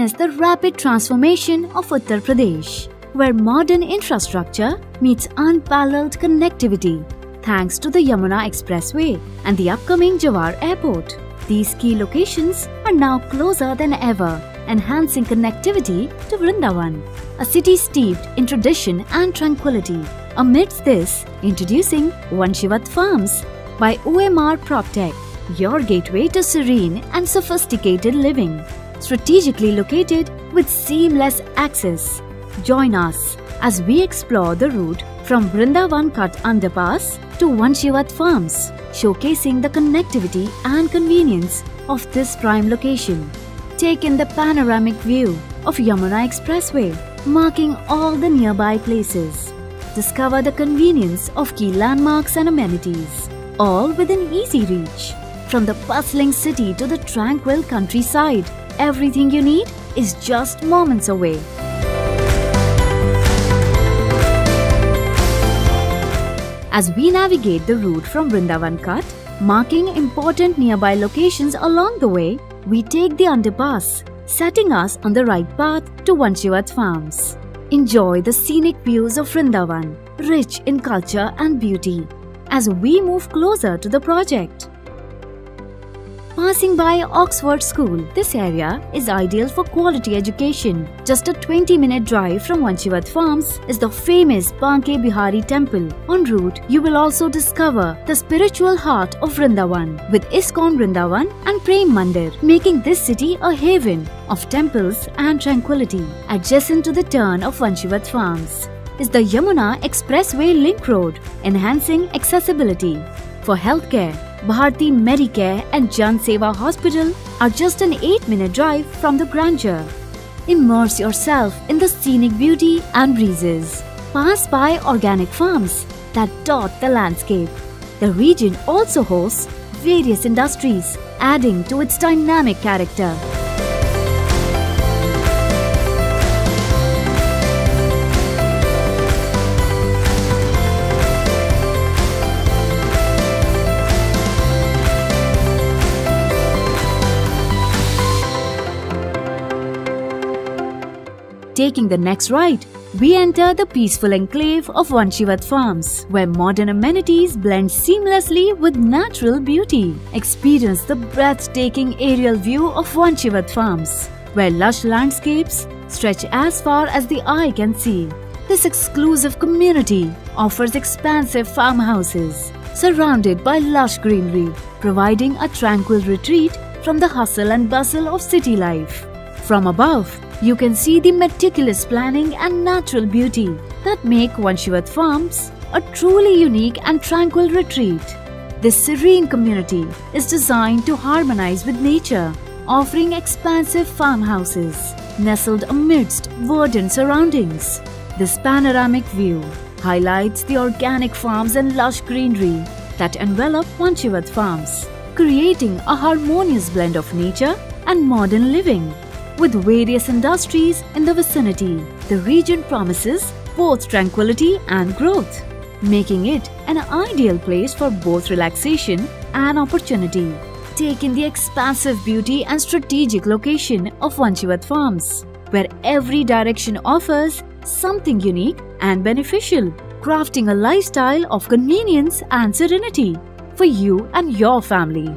Witness the rapid transformation of Uttar Pradesh, where modern infrastructure meets unparalleled connectivity thanks to the Yamuna Expressway and the upcoming Jawar Airport. These key locations are now closer than ever, enhancing connectivity to Vrindavan, a city steeped in tradition and tranquility. Amidst this, introducing Vanshivat Farms by OMR PropTech, your gateway to serene and sophisticated living. Strategically located with seamless access. Join us as we explore the route from Vrindavan Cut Underpass to Vanshivat Farms, showcasing the connectivity and convenience of this prime location. Take in the panoramic view of Yamuna Expressway, marking all the nearby places. Discover the convenience of key landmarks and amenities, all within easy reach. From the bustling city to the tranquil countryside, everything you need is just moments away. As we navigate the route from Vrindavan Cut, marking important nearby locations along the way, we take the underpass, setting us on the right path to Vanshivat Farms. Enjoy the scenic views of Vrindavan, rich in culture and beauty, as we move closer to the project. Passing by Oxford School, this area is ideal for quality education. Just a 20-minute drive from Vanshivat Farms is the famous Banke Bihari Temple. En route, you will also discover the spiritual heart of Vrindavan with ISKCON Vrindavan and Prem Mandir, making this city a haven of temples and tranquility. Adjacent to the turn of Vanshivat Farms is the Yamuna Expressway Link Road, enhancing accessibility. For healthcare, Bharti Medicare and Jan Seva Hospital are just an 8-minute drive from the grandeur. Immerse yourself in the scenic beauty and breezes. Pass by organic farms that dot the landscape. The region also hosts various industries, adding to its dynamic character. Taking the next right, we enter the peaceful enclave of Vanshivat Farms, where modern amenities blend seamlessly with natural beauty. Experience the breathtaking aerial view of Vanshivat Farms, where lush landscapes stretch as far as the eye can see. This exclusive community offers expansive farmhouses, surrounded by lush greenery, providing a tranquil retreat from the hustle and bustle of city life. From above, you can see the meticulous planning and natural beauty that make Vanshivat Farms a truly unique and tranquil retreat. This serene community is designed to harmonize with nature, offering expansive farmhouses nestled amidst verdant surroundings. This panoramic view highlights the organic farms and lush greenery that envelop Vanshivat Farms, creating a harmonious blend of nature and modern living. With various industries in the vicinity, the region promises both tranquility and growth, making it an ideal place for both relaxation and opportunity. Take in the expansive beauty and strategic location of Vanshivat Farms, where every direction offers something unique and beneficial, crafting a lifestyle of convenience and serenity for you and your family.